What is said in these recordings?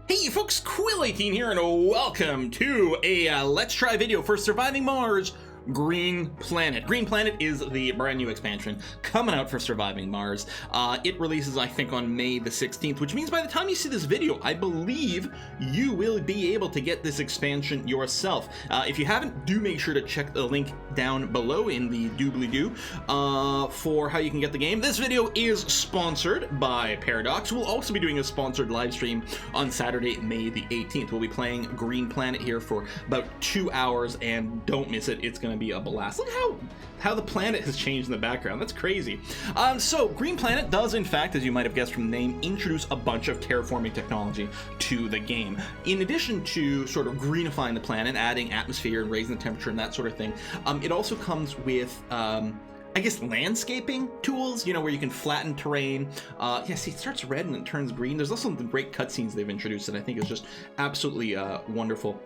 Hey folks, Quill18 here, and welcome to a Let's Try video for Surviving Mars Green Planet. Green Planet is the brand new expansion coming out for Surviving Mars. It releases, I think, on May the 16th, which means by the time you see this video, I believe you will be able to get this expansion yourself. If you haven't, do make sure to check the link down below in the doobly-doo for how you can get the game. This video is sponsored by Paradox. We'll also be doing a sponsored live stream on Saturday, May the 18th. We'll be playing Green Planet here for about 2 hours, and don't miss it. It's going to be a blast. Look how the planet has changed in the background. That's crazy. So Green Planet does, in fact, as you might have guessed from the name, introduce a bunch of terraforming technology to the game. In addition to sort of greenifying the planet, adding atmosphere and raising the temperature and that sort of thing, it also comes with I guess landscaping tools, you know, where you can flatten terrain. Yeah, see, it starts red and it turns green. There's also some great cutscenes they've introduced that I think is just absolutely wonderful.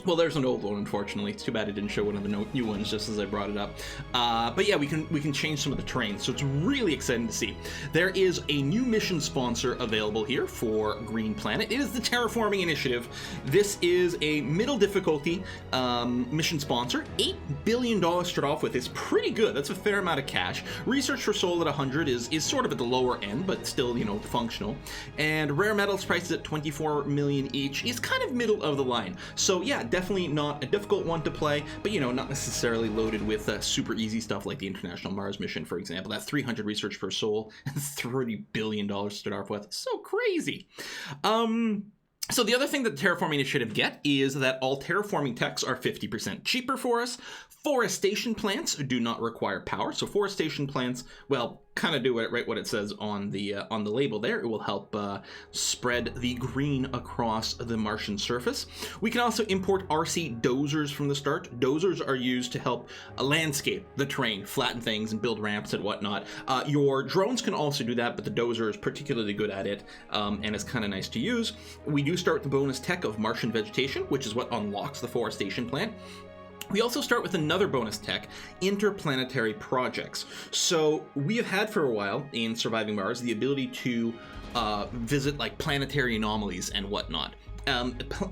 Well, there's an old one, unfortunately. It's too bad it didn't show one of the new ones just as I brought it up. But yeah, we can change some of the terrain, so it's really exciting to see. There is a new mission sponsor available here for Green Planet. It is the Terraforming Initiative. This is a middle difficulty mission sponsor. $8 billion to start off with is pretty good. That's a fair amount of cash. Research for Soul at 100 is sort of at the lower end, but still, you know, functional. And rare metals priced at 24 million each is kind of middle of the line. So yeah, definitely not a difficult one to play, but you know, not necessarily loaded with super easy stuff like the International Mars mission, for example. That's 300 research per soul and $30 billion to start off with. So crazy. So the other thing that the Terraforming Initiative get is that all terraforming techs are 50% cheaper for us. Forestation plants do not require power. So forestation plants, well, kind of do it right what it says on the label there. It will help spread the green across the Martian surface. We can also import RC dozers from the start. Dozers are used to help landscape the terrain, flatten things, and build ramps and whatnot. Your drones can also do that, but the dozer is particularly good at it, and it's kind of nice to use. We do start with the bonus tech of Martian vegetation, which is what unlocks the forestation plant. We also start with another bonus tech, interplanetary projects. So we have had for a while in Surviving Mars the ability to visit like planetary anomalies and whatnot.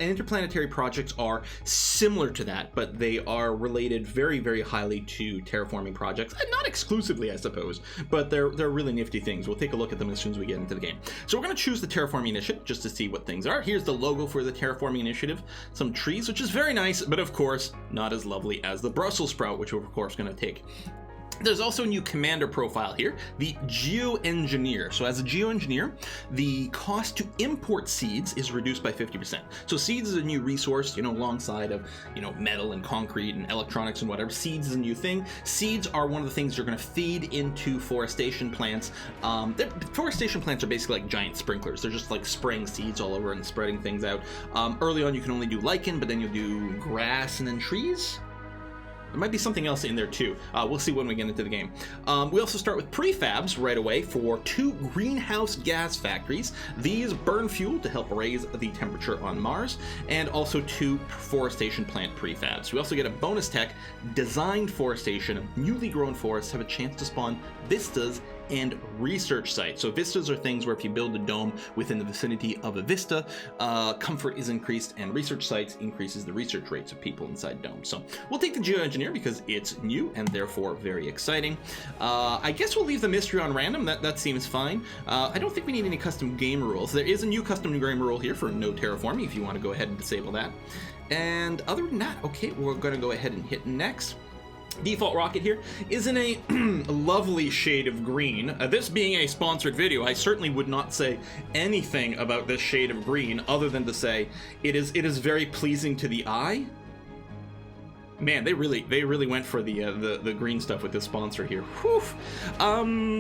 Interplanetary projects are similar to that, but they are related very, very highly to terraforming projects, and not exclusively, I suppose, but they're really nifty things. We'll take a look at them as soon as we get into the game. So we're going to choose the Terraforming Initiative just to see what things are. Here's the logo for the Terraforming Initiative. Some trees, which is very nice, but of course, not as lovely as the Brussels sprout, which we're of course going to take. There's also a new commander profile here, the Geoengineer. So as a Geoengineer, the cost to import seeds is reduced by 50%. So seeds is a new resource, you know, alongside of, you know, metal and concrete and electronics and whatever. Seeds is a new thing. Seeds are one of the things you're going to feed into forestation plants. Forestation plants are basically like giant sprinklers. They're just like spraying seeds all over and spreading things out. Early on, you can only do lichen, but then you'll do grass and then trees. There might be something else in there too. We'll see when we get into the game. We also start with prefabs right away for 2 greenhouse gas factories. These burn fuel to help raise the temperature on Mars, and also 2 forestation plant prefabs. We also get a bonus tech, designed forestation. Newly grown forests have a chance to spawn vistas and research sites. So vistas are things where if you build a dome within the vicinity of a vista, comfort is increased, and research sites increases the research rates of people inside domes. So we'll take the Geoengineer because it's new and therefore very exciting. I guess we'll leave the mystery on random. That seems fine. I don't think we need any custom game rules. There is a new custom game rule here for no terraforming if you want to go ahead and disable that. And other than that, okay, we're going to go ahead and hit next. Default rocket here is in a lovely shade of green. This being a sponsored video, I certainly would not say anything about this shade of green other than to say it is very pleasing to the eye. Man, they really went for the green stuff with this sponsor here. Whew.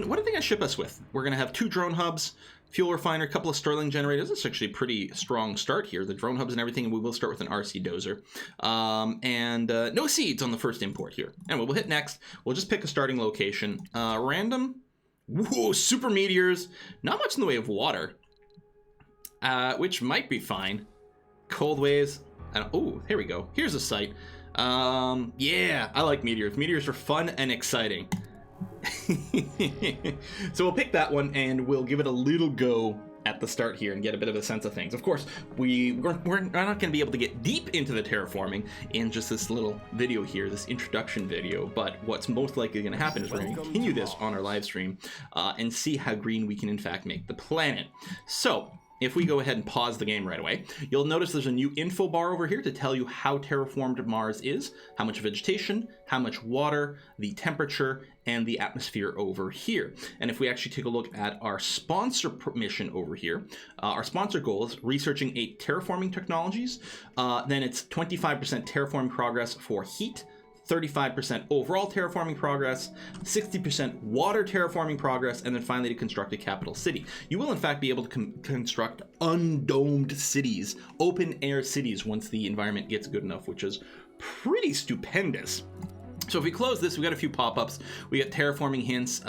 What are they gonna ship us with? We're gonna have 2 drone hubs, fuel refiner, a couple of Stirling generators. That's actually a pretty strong start here. The drone hubs and everything, and we will start with an RC dozer. And no seeds on the first import here. Anyway, we'll hit next. We'll just pick a starting location. Random. Whoa, super meteors. Not much in the way of water, which might be fine. Cold waves. Oh, here we go. Here's a site. Yeah, I like meteors. Meteors are fun and exciting. So we'll pick that one and we'll give it a little go at the start here and get a bit of a sense of things. Of course, we're not going to be able to get deep into the terraforming in just this little video here, this introduction video, but what's most likely going to happen is we're going to continue this on our live stream and see how green we can in fact make the planet. So if we go ahead and pause the game right away, you'll notice there's a new info bar over here to tell you how terraformed Mars is, how much vegetation, how much water, the temperature, and the atmosphere over here. And if we actually take a look at our sponsor mission over here, our sponsor goal is researching 8 terraforming technologies. Then it's 25% terraforming progress for heat, 35% overall terraforming progress, 60% water terraforming progress, and then finally to construct a capital city. You will in fact be able to construct undomed cities, open air cities once the environment gets good enough, which is pretty stupendous. So if we close this, we got a few pop-ups. We got terraforming hints,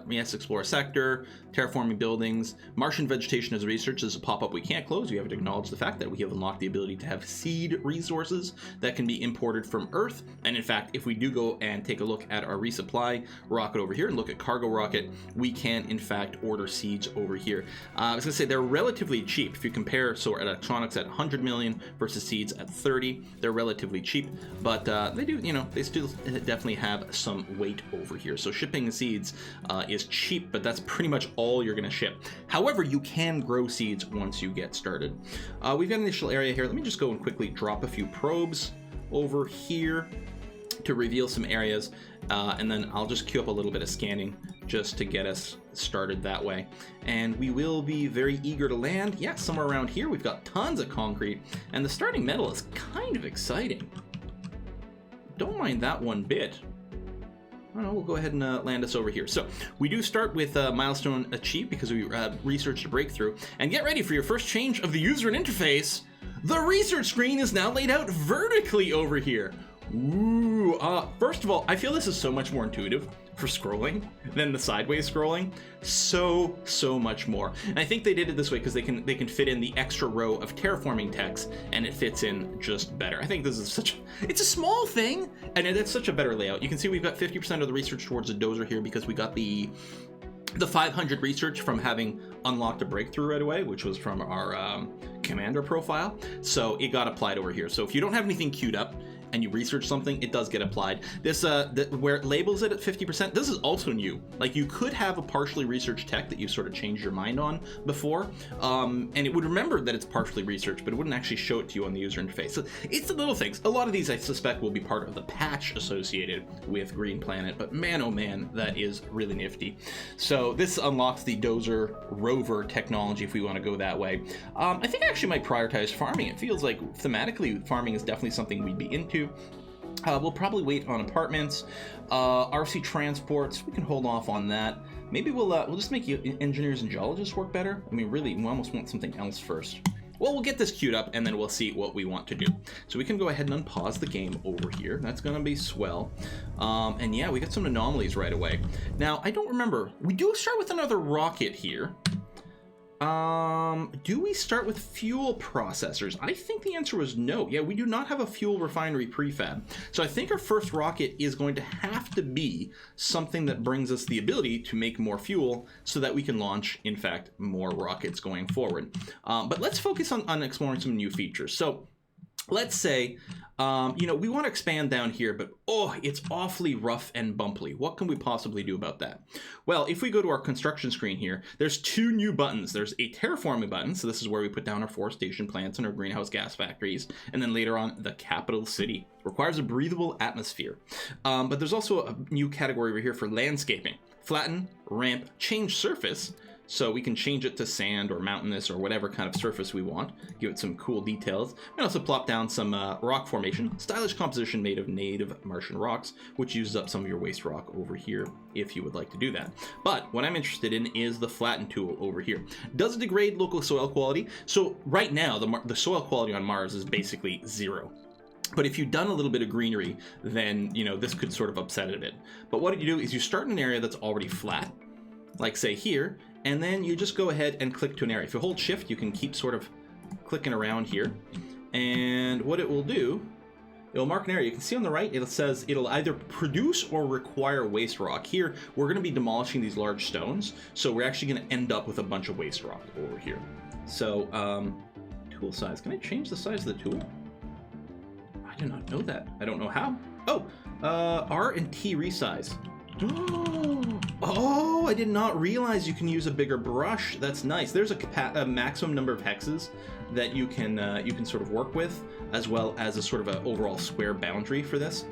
yes, explore a sector, terraforming buildings, Martian vegetation as research is a pop-up we can't close. We have to acknowledge the fact that we have unlocked the ability to have seed resources that can be imported from Earth. And in fact, if we do go and take a look at our resupply rocket over here and look at cargo rocket, we can in fact order seeds over here. I was gonna say they're relatively cheap. If you compare, so electronics at 100 million versus seeds at 30, they're relatively cheap, but they do, you know, they still definitely have some weight over here. So shipping seeds is cheap, but that's pretty much all you're going to ship. However, you can grow seeds once you get started. We've got an initial area here. Let me just go and quickly drop a few probes over here to reveal some areas, and then I'll just queue up a little bit of scanning just to get us started that way. And we will be very eager to land. Yeah, somewhere around here. We've got tons of concrete, and the starting metal is kind of exciting. Don't mind that one bit. I don't know, we'll go ahead and land us over here. So we do start with milestone achieved because we researched a breakthrough. And get ready for your first change of the user and interface. The research screen is now laid out vertically over here. Ooh, first of all, I feel this is so much more intuitive for scrolling than the sideways scrolling. So much more. And I think they did it this way because they can fit in the extra row of terraforming text and it fits in just better. I think this is it's a small thing and it's such a better layout. You can see we've got 50% of the research towards the dozer here because we got the 500 research from having unlocked a breakthrough right away, which was from our commander profile. So it got applied over here. So if you don't have anything queued up and you research something, it does get applied. This, where it labels it at 50%, this is also new. Like you could have a partially researched tech that you sort of changed your mind on before, and it would remember that it's partially researched, but it wouldn't actually show it to you on the user interface. So it's the little things. A lot of these I suspect will be part of the patch associated with Green Planet, but man, oh man, that is really nifty. So this unlocks the dozer rover technology if we want to go that way. I think I actually might prioritize farming. It feels like thematically farming is definitely something we'd be into. We'll probably wait on apartments, RC transports. We can hold off on that. Maybe we'll just make engineers and geologists work better. I mean, really, we almost want something else first. Well, we'll get this queued up and then we'll see what we want to do. So we can go ahead and unpause the game over here. That's gonna be swell. And yeah, we got some anomalies right away. Now, I don't remember. We do start with another rocket here. Do we start with fuel processors? I think the answer was no. Yeah, we do not have a fuel refinery prefab. So I think our first rocket is going to have to be something that brings us the ability to make more fuel so that we can launch, in fact, more rockets going forward. But let's focus on exploring some new features. So let's say, you know, we want to expand down here, but oh, it's awfully rough and bumpy. What can we possibly do about that? Well, if we go to our construction screen here, there's 2 new buttons. There's a terraforming button, so this is where we put down our forestation plants and our greenhouse gas factories, and then later on, the capital city. Requires a breathable atmosphere. But there's also a new category over here for landscaping. Flatten, ramp, change surface. So we can change it to sand or mountainous or whatever kind of surface we want. Give it some cool details. And also plop down some rock formation. Stylish composition made of native Martian rocks, which uses up some of your waste rock over here if you would like to do that. But what I'm interested in is the flatten tool over here. Does it degrade local soil quality? So right now, the soil quality on Mars is basically 0. But if you've done a little bit of greenery, then, you know, this could sort of upset it a bit. But what you do is you start in an area that's already flat, like say here, and then you just go ahead and click to an area. If you hold shift, you can keep sort of clicking around here. And what it will do It'll mark an area. You can see on the right, it says it'll either produce or require waste rock. Here, we're going to be demolishing these large stones, so we're actually going to end up with a bunch of waste rock over here. So, tool size. Can I change the size of the tool? I do not know that. I don't know how. Oh, R and T resize. Oh, I did not realize you can use a bigger brush. That's nice. There's a maximum number of hexes that you can sort of work with, as well as a sort of an overall square boundary for this.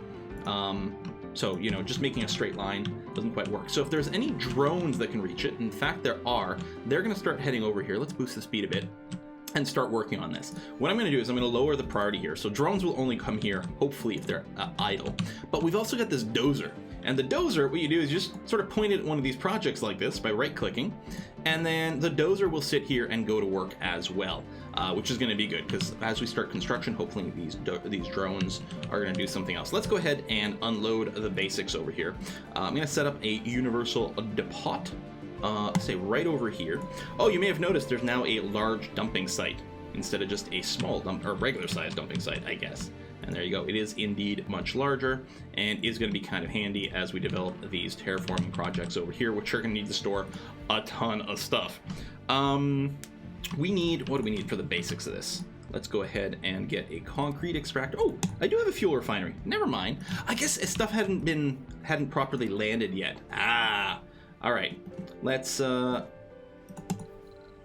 So, you know, just making a straight line doesn't quite work. So if there's any drones that can reach it, in fact there are, they're going to start heading over here. Let's boost the speed a bit and start working on this. What I'm going to do is I'm going to lower the priority here. So drones will only come here, hopefully, if they're idle. But we've also got this dozer. And the dozer, what you do is just sort of point it at one of these projects like this by right-clicking, and then the dozer will sit here and go to work as well, which is going to be good, because as we start construction, hopefully these drones are going to do something else. Let's go ahead and unload the basics over here. I'm going to set up a universal depot, say right over here. Oh, you may have noticed there's now a large dumping site instead of just a small or regular-sized dumping site, I guess. And there you go. It is indeed much larger and is going to be kind of handy as we develop these terraforming projects over here, which are going to need to store a ton of stuff. What do we need for the basics of this? Let's go ahead and get a concrete extractor. Oh, I do have a fuel refinery. Never mind. I guess stuff hadn't properly landed yet. Ah, all right. Let's. I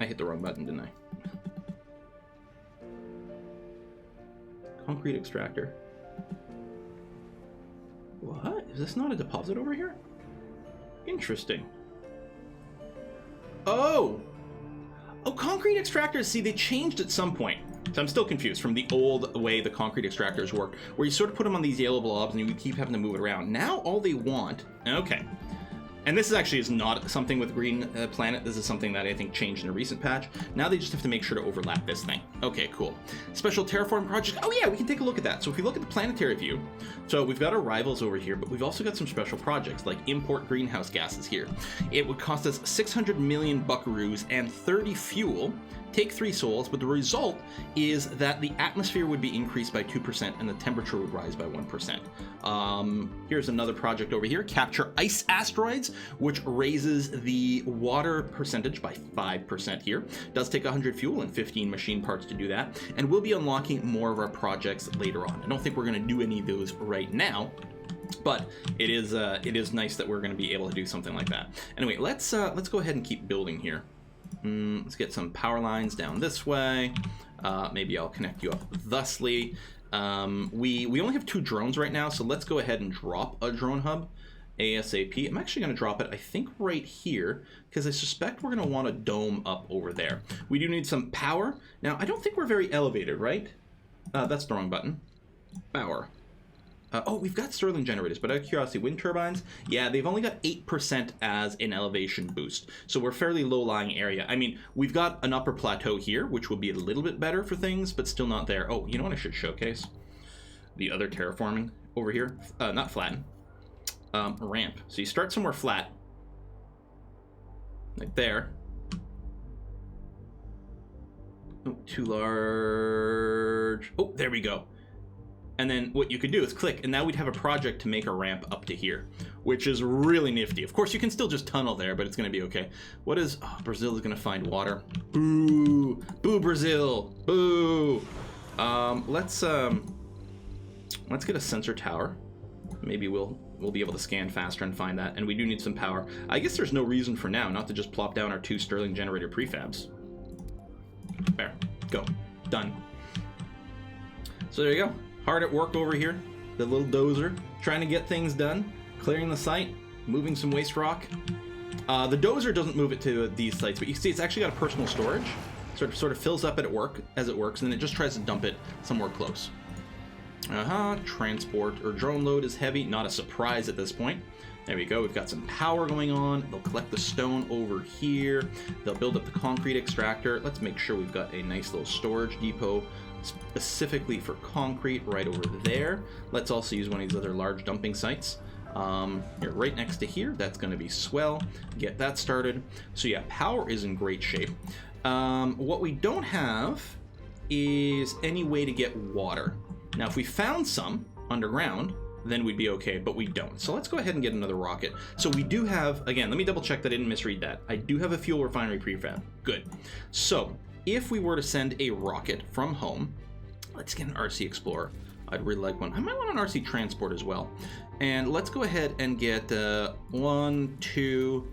hit the wrong button, didn't I? Concrete extractor. What? Is this not a deposit over here? Interesting. Oh! Oh, concrete extractors, see, they changed at some point. So I'm still confused from the old way the concrete extractors worked, where you sort of put them on these yellow blobs and you would keep having to move it around. Now all they want... Okay. And this is not something with Green Planet. This is something that I think changed in a recent patch. Now they just have to make sure to overlap this thing. Okay, cool. Special terraform project. Oh yeah, we can take a look at that. So if we look at the planetary view, so we've got our rivals over here, but we've also got some special projects like import greenhouse gases here. It would cost us 600 million buckaroos and 30 fuel. Take 3 souls, but the result is that the atmosphere would be increased by 2% and the temperature would rise by 1%. Here's another project over here, capture ice asteroids, which raises the water percentage by 5% here. Does take 100 fuel and 15 machine parts to do that, and we'll be unlocking more of our projects later on. I don't think we're going to do any of those right now, but it is nice that we're going to be able to do something like that. Anyway, let's go ahead and keep building here. Let's get some power lines down this way. Maybe I'll connect you up thusly. We only have 2 drones right now, so let's go ahead and drop a drone hub ASAP. I'm actually going to drop it, I think, right here, because I suspect we're going to want a dome up over there. We do need some power. Now, I don't think we're very elevated, right? That's the wrong button. Power. Oh, we've got Stirling generators, but out of curiosity, wind turbines? Yeah, they've only got 8% as an elevation boost, so we're fairly low-lying area. I mean, we've got an upper plateau here, which will be a little bit better for things, but still not there. Oh, you know what I should showcase? The other terraforming over here. Not flatten. Ramp. So you start somewhere flat, like there. Oh, too large. Oh, there we go. And then what you could do is click, and now we'd have a project to make a ramp up to here, which is really nifty. Of course, you can still just tunnel there, but it's going to be okay. What is... Oh, Brazil is going to find water. Boo! Boo, Brazil! Boo! Let's get a sensor tower. Maybe we'll be able to scan faster and find that. And we do need some power. I guess there's no reason for now not to just plop down our 2 Stirling generator prefabs. There. Go. Done. So there you go. Hard at work over here, the little dozer, trying to get things done, clearing the site, moving some waste rock. The dozer doesn't move it to these sites, but you can see it's actually got a personal storage. Sort of fills up as it works, and then it just tries to dump it somewhere close. Transport or drone load is heavy, not a surprise at this point. There we go, we've got some power going on. They'll collect the stone over here. They'll build up the concrete extractor. Let's make sure we've got a nice little storage depot specifically for concrete right over there. Let's also use one of these other large dumping sites. Here, right next to here, that's going to be swell. Get that started. So yeah, power is in great shape. What we don't have is any way to get water. Now, if we found some underground, then we'd be okay, but we don't. So let's go ahead and get another rocket. So we do have, again, let me double check that I didn't misread that. I do have a fuel refinery prefab. Good. So if we were to send a rocket from home, let's get an RC Explorer. I'd really like one. I might want an RC Transport as well. And let's go ahead and get 1, 2,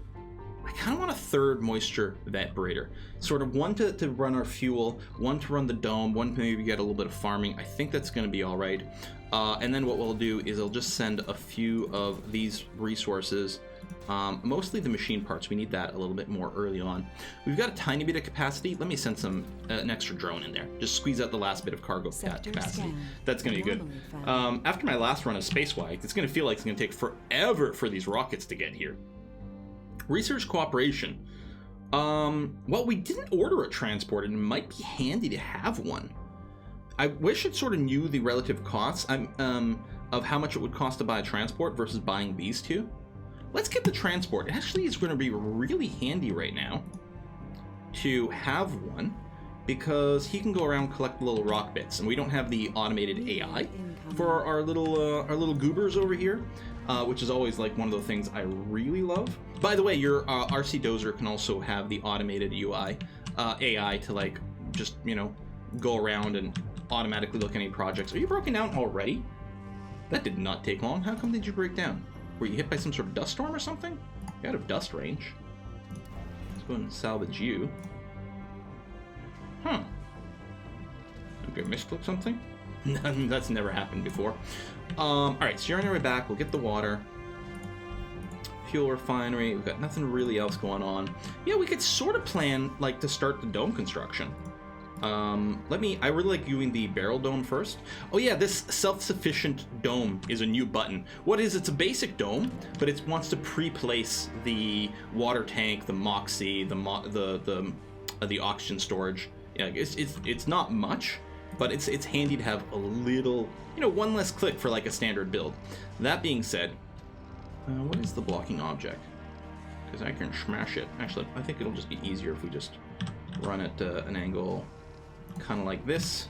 I kind of want a third moisture evaporator. Sort of one to run our fuel, one to run the dome, one to maybe get a little bit of farming. I think that's going to be all right. And then what we'll do is I'll just send a few of these resources, mostly the machine parts. We need that a little bit more early on. We've got a tiny bit of capacity. Let me send some an extra drone in there. Just squeeze out the last bit of cargo capacity. That's going to be good. After my last run of Spacewide, it's going to feel like it's going to take forever for these rockets to get here. Research cooperation. Well, we didn't order a transport, and it might be handy to have one. I wish it sort of knew the relative costs of how much it would cost to buy a transport versus buying these two. Let's get the transport. It actually is going to be really handy right now to have one, because he can go around and collect little rock bits, and we don't have the automated AI for our little goobers over here, which is always like one of the things I really love. By the way, your RC Dozer can also have the automated UI AI to like just, you know, go around and automatically look at any projects. Are you broken down already? That did not take long. How come did you break down? Were you hit by some sort of dust storm or something? You're out of dust range. Let's go and salvage you. Huh. Did I misclick something? That's never happened before. Alright, so you're on your way back. We'll get the water. Fuel refinery. We've got nothing really else going on. Yeah, we could sort of plan, like, to start the dome construction. I really like viewing the barrel dome first. Oh yeah, this self-sufficient dome is a new button. What is, it's a basic dome, but it wants to pre-place the water tank, the Moxie, the oxygen storage. Yeah, it's not much, but it's handy to have a little, you know, one less click for like a standard build. That being said, what is the blocking object? Because I can smash it. Actually, I think it'll just be easier if we just run at an angle kind of like this.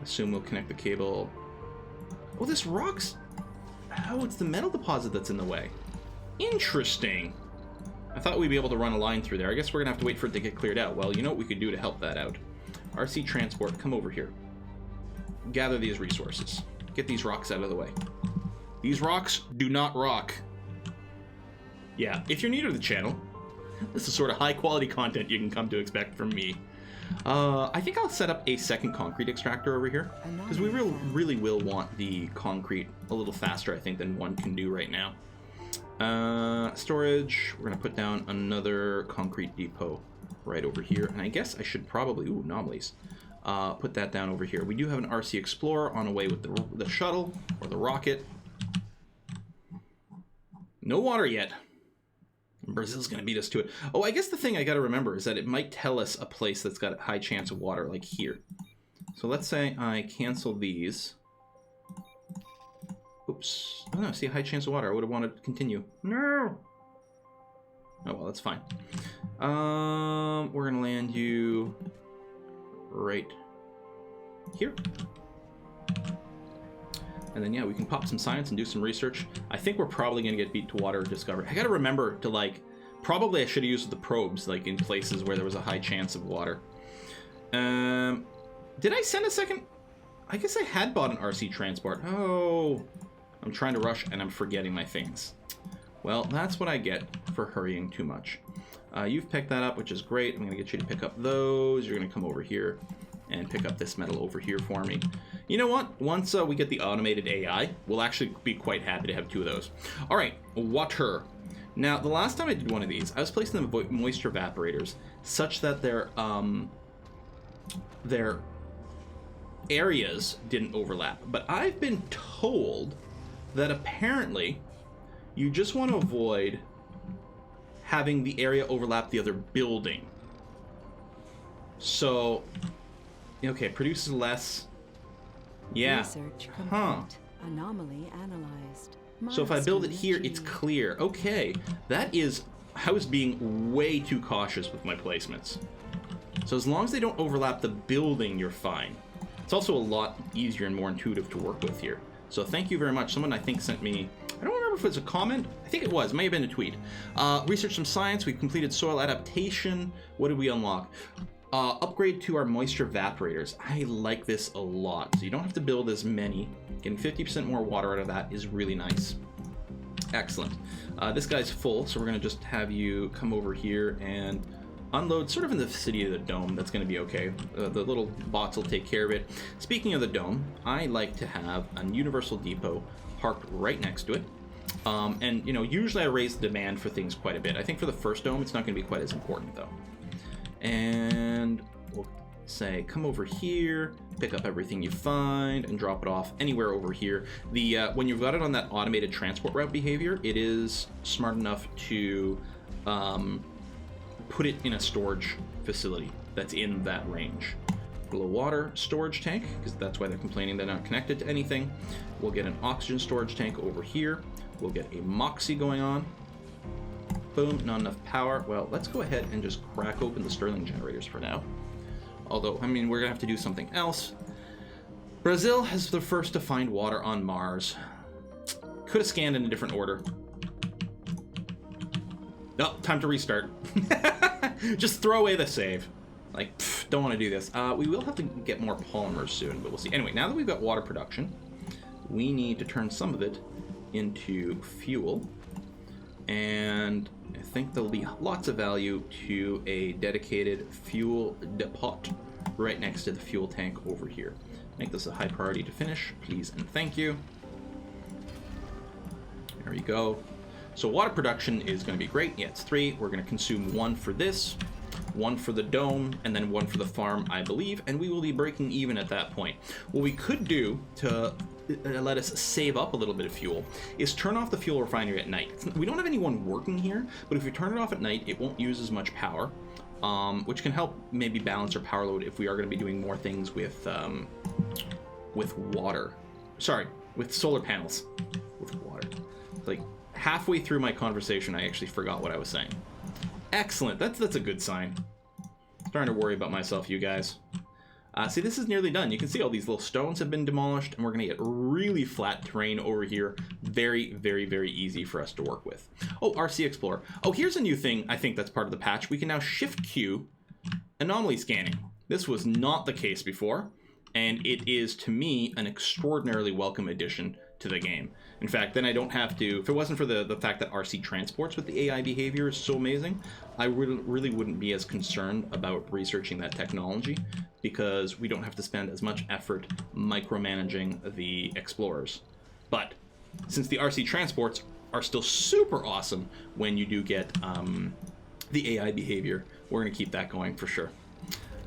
Assume we'll connect the cable. Oh, this rock's... Oh, it's the metal deposit that's in the way. Interesting. I thought we'd be able to run a line through there. I guess we're gonna have to wait for it to get cleared out. Well, you know what we could do to help that out? RC Transport, come over here. Gather these resources. Get these rocks out of the way. These rocks do not rock. Yeah, if you're new to the channel, this is sort of high quality content you can come to expect from me. I think I'll set up a second concrete extractor over here, because we really will want the concrete a little faster, I think, than one can do right now. Storage, we're going to put down another concrete depot right over here, and I guess I should probably, anomalies, put that down over here. We do have an RC Explorer on the way with the shuttle, or the rocket. No water yet. Brazil's going to beat us to it. Oh, I guess the thing I got to remember is that it might tell us a place that's got a high chance of water, like here. So let's say I cancel these. Oops. Oh, no, see, a high chance of water. I would have wanted to continue. No! Oh, well, that's fine. We're going to land you right here. And then, yeah, we can pop some science and do some research. I think we're probably going to get beat to water discovery. I got to remember to, like, probably I should have used the probes, like, in places where there was a high chance of water. Did I send a second? I guess I had bought an RC Transport. Oh, I'm trying to rush and I'm forgetting my things. Well, that's what I get for hurrying too much. You've picked that up, which is great. I'm going to get you to pick up those. You're going to come over here and pick up this metal over here for me. You know what? Once we get the automated AI, we'll actually be quite happy to have two of those. All right, water. Now, the last time I did one of these, I was placing the moisture evaporators such that their areas didn't overlap. But I've been told that apparently you just want to avoid having the area overlap the other building. So... Okay, produces less. Yeah. Research complete. Anomaly analyzed. So if I build it here, it's clear. Okay, that is... I was being way too cautious with my placements. So as long as they don't overlap the building, you're fine. It's also a lot easier and more intuitive to work with here. So thank you very much. Someone I think sent me, I don't remember if it was a comment. I think it was, may have been a tweet. Research some science. We've completed soil adaptation. What did we unlock? Upgrade to our moisture evaporators. I like this a lot. So you don't have to build as many. Getting 50% more water out of that is really nice. Excellent. This guy's full, so we're going to just have you come over here and unload sort of in the vicinity of the dome. That's going to be okay. The little bots will take care of it. Speaking of the dome, I like to have a universal depot parked right next to it. And, you know, usually I raise the demand for things quite a bit. I think for the first dome, it's not going to be quite as important, though. And we'll say, come over here, pick up everything you find, and drop it off anywhere over here. When you've got it on that automated transport route behavior, it is smart enough to put it in a storage facility that's in that range. Glow water storage tank, because that's why they're complaining they're not connected to anything. We'll get an oxygen storage tank over here. We'll get a Moxie going on. Boom, not enough power. Well, let's go ahead and just crack open the Stirling generators for now. Although, I mean, we're gonna have to do something else. Brazil has the first to find water on Mars. Could have scanned in a different order. No, time to restart. Just throw away the save. Like, don't want to do this. We will have to get more polymers soon, but we'll see. Anyway, now that we've got water production, we need to turn some of it into fuel. And I think there'll be lots of value to a dedicated fuel depot right next to the fuel tank over here. Make this a high priority to finish, please and thank you. There we go. So water production is going to be great. Yeah, it's 3. We're going to consume 1 for this, 1 for the dome, and then 1 for the farm, I believe, and we will be breaking even at that point. What we could do to let us save up a little bit of fuel is turn off the fuel refinery at night. We don't have anyone working here, but if we turn it off at night, it won't use as much power, which can help maybe balance our power load if we are going to be doing more things with water. Sorry, with solar panels. With water. Like, halfway through my conversation, I actually forgot what I was saying. Excellent. That's a good sign. Starting to worry about myself, you guys. See, this is nearly done. You can see all these little stones have been demolished, and we're going to get really flat terrain over here. Very, very, very easy for us to work with. Oh, RC Explorer. Oh, here's a new thing I think that's part of the patch. We can now Shift Q anomaly scanning. This was not the case before, and it is, to me, an extraordinarily welcome addition to the game. In fact, then I don't have to, if it wasn't for the fact that RC transports with the AI behavior is so amazing, I really wouldn't be as concerned about researching that technology, because we don't have to spend as much effort micromanaging the explorers. But since the RC transports are still super awesome when you do get the AI behavior, we're going to keep that going for sure.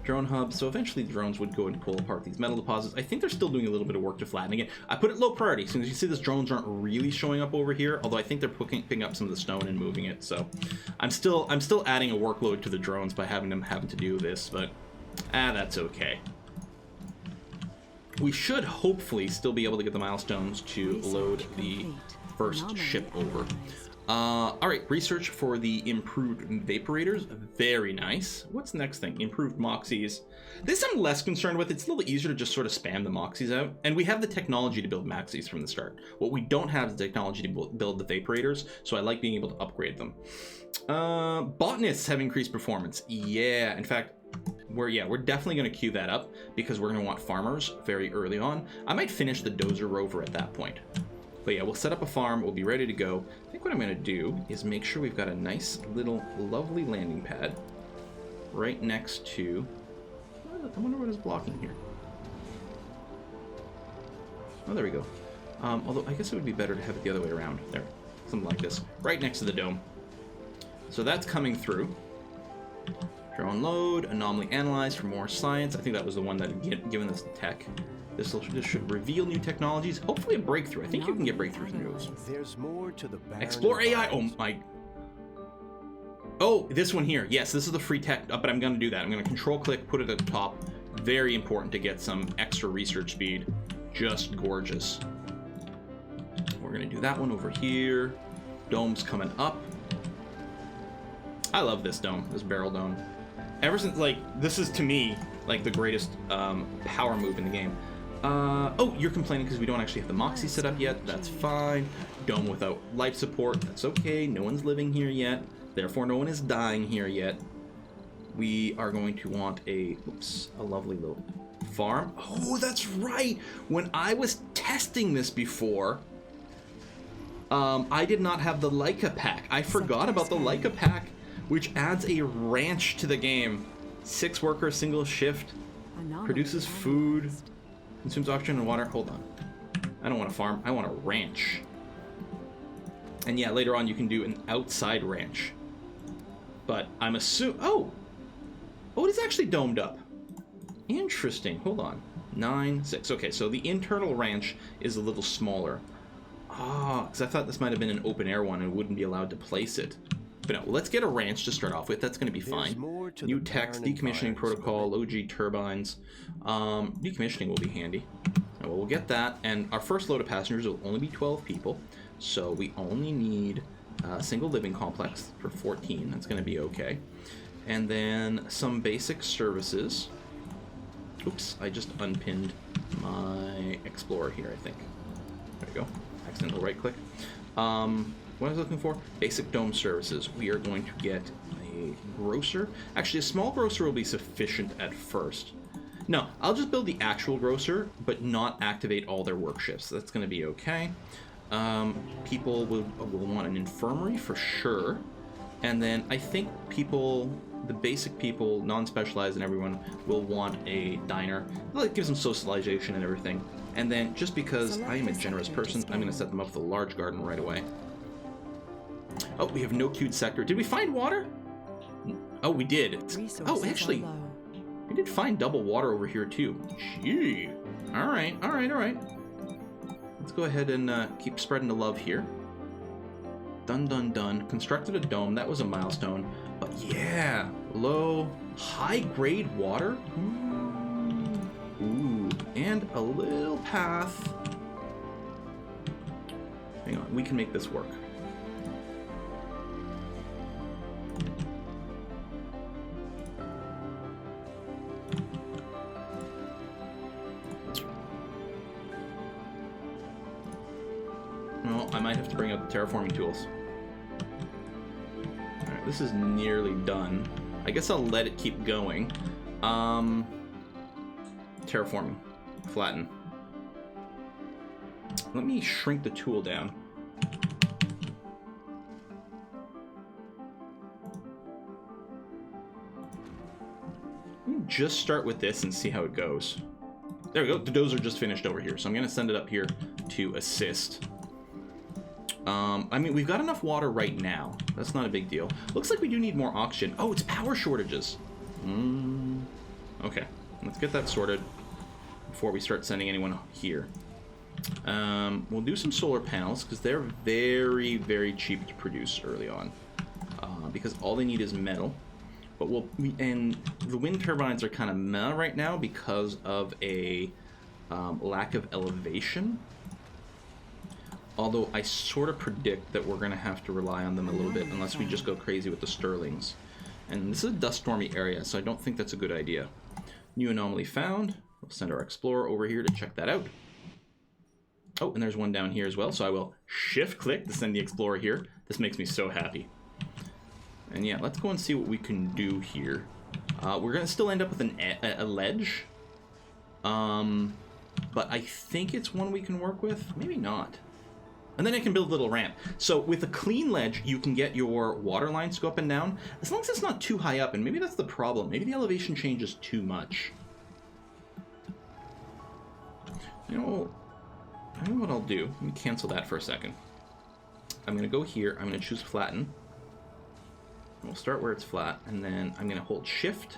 Drone hub. So eventually the drones would go and pull apart these metal deposits. I think they're still doing a little bit of work to flattening it. I put it low priority. As soon as you see these drones aren't really showing up over here, although I think they're picking up some of the stone and moving it. So I'm still adding a workload to the drones by having to do this, but that's okay. We should hopefully still be able to get the milestones to load the first ship over. Alright, research for the improved vaporators. Very nice. What's the next thing? Improved Moxies. This I'm less concerned with. It's a little easier to just sort of spam the Moxies out. And we have the technology to build Moxies from the start. What we don't have is the technology to build the vaporators, so I like being able to upgrade them. Botanists have increased performance. Yeah, in fact, we're definitely going to queue that up, because we're going to want farmers very early on. I might finish the Dozer Rover at that point. But yeah, we'll set up a farm, we'll be ready to go. I think what I'm going to do is make sure we've got a nice little lovely landing pad right next to... I wonder what is blocking here. Oh, there we go. Although I guess it would be better to have it the other way around. There, something like this. Right next to the dome. So that's coming through. Drone load, anomaly analyzed for more science. I think that was the one that had given us the tech. This should reveal new technologies. Hopefully a breakthrough. I think you can get breakthroughs in those. There's more to the Explore AI. Oh my. Oh, this one here. Yes, this is the free tech, but I'm going to do that. I'm going to control click, put it at the top. Very important to get some extra research speed. Just gorgeous. We're going to do that one over here. Dome's coming up. I love this dome, this barrel dome. Ever since, like, this is to me, like the greatest power move in the game. Oh, you're complaining because we don't actually have the Moxie set up yet. That's fine. Dome without life support. That's okay. No one's living here yet. Therefore, no one is dying here yet. We are going to want a lovely little farm. Oh, that's right. When I was testing this before, I did not have the Leica pack. I forgot about the Leica pack, which adds a ranch to the game. 6 worker, single shift, produces food, consumes oxygen and water. Hold on. I don't want a farm. I want a ranch. And yeah, later on you can do an outside ranch. But I'm assuming... Oh, it is actually domed up. Interesting. Hold on. 9, 6. Okay, so the internal ranch is a little smaller. Ah, because I thought this might have been an open air one and wouldn't be allowed to place it. But no, let's get a ranch to start off with. That's going to be fine. New text, decommissioning protocol, OG turbines. Decommissioning will be handy. Well, we'll get that. And our first load of passengers will only be 12 people. So we only need a single living complex for 14. That's going to be okay. And then some basic services. Oops, I just unpinned my Explorer here, I think. There you go. Accidental right click. What I was looking for? Basic dome services. We are going to get a grocer. Actually, a small grocer will be sufficient at first. No, I'll just build the actual grocer, but not activate all their work shifts. That's going to be okay. People will want an infirmary for sure. And then I think people, the basic people, non-specialized and everyone, will want a diner. That gives them socialization and everything. And then, just because I am a generous person, I'm going to set them up with a large garden right away. Oh, we have no queued sector. Did we find water? Oh, we did. Oh, actually, we did find double water over here, too. Gee. All right. Let's go ahead and keep spreading the love here. Done. Constructed a dome. That was a milestone. But yeah, low, high-grade water. Ooh, and a little path. Hang on, we can make this work. Well, I might have to bring out the terraforming tools. Alright, this is nearly done. I guess I'll let it keep going. Terraforming. Flatten. Let me shrink the tool down. Let me just start with this and see how it goes. There we go. The dozer just finished over here, so I'm going to send it up here to assist. I mean, we've got enough water right now. That's not a big deal. Looks like we do need more oxygen. Oh, it's power shortages. Okay, let's get that sorted before we start sending anyone here. We'll do some solar panels because they're very, very cheap to produce early on. Because all they need is metal. But and the wind turbines are kind of meh right now because of a lack of elevation. Although I sort of predict that we're going to have to rely on them a little bit unless we just go crazy with the Sterlings. And this is a dust stormy area, so I don't think that's a good idea. New anomaly found. We'll send our Explorer over here to check that out. Oh, and there's one down here as well, so I will shift-click to send the Explorer here. This makes me so happy. And yeah, let's go and see what we can do here. We're going to still end up with a ledge. But I think it's one we can work with. Maybe not. And then I can build a little ramp. So with a clean ledge, you can get your water lines to go up and down, as long as it's not too high up, and maybe that's the problem. Maybe the elevation changes too much. You know what I'll do? Let me cancel that for a second. I'm going to go here. I'm going to choose flatten. We'll start where it's flat, and then I'm going to hold shift.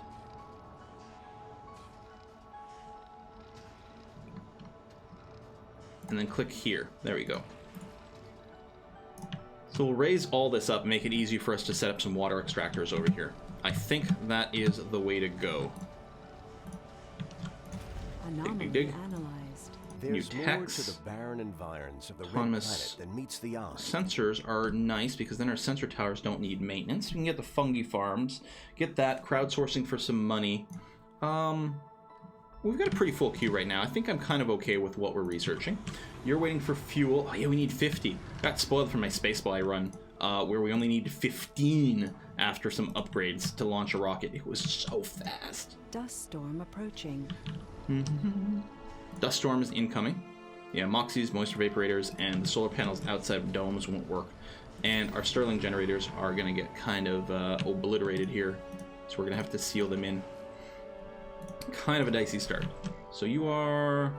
And then click here. There we go. So we'll raise all this up, make it easy for us to set up some water extractors over here. I think that is the way to go. Dig. New text. To the barren environs of the red planet than meets the eye. Sensors are nice because then our sensor towers don't need maintenance. We can get the fungi farms, get that crowdsourcing for some money. We've got a pretty full queue right now. I think I'm kind of okay with what we're researching. You're waiting for fuel. Oh yeah, we need 50. Got spoiled from my Spacefly run, where we only need 15 after some upgrades to launch a rocket. It was so fast. Dust storm approaching. Dust storm is incoming. Yeah, Moxies, moisture vaporators, and the solar panels outside of domes won't work. And our Stirling generators are going to get kind of obliterated here. So we're going to have to seal them in. Kind of a dicey start. So you are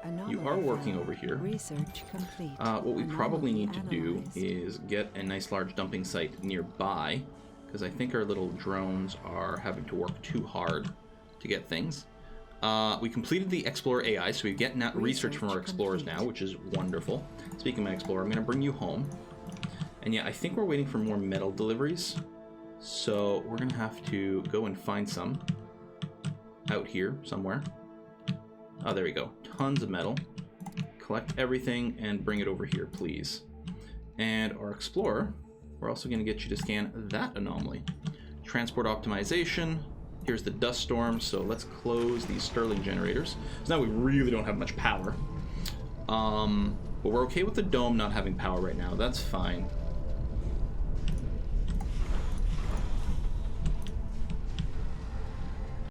working over here. Research complete. What we probably need to do is get a nice large dumping site nearby, because I think our little drones are having to work too hard to get things. We completed the Explorer AI, so we get research from our explorers now, which is wonderful. Speaking of my explorer, I'm going to bring you home. And yeah, I think we're waiting for more metal deliveries. So we're going to have to go and find some out here somewhere. Oh, there we go. Tons of metal. Collect everything and bring it over here, please. And our explorer, we're also going to get you to scan that anomaly. Transport optimization. Here's the dust storm, so let's close these Stirling generators. So now we really don't have much power. But we're okay with the dome not having power right now. That's fine.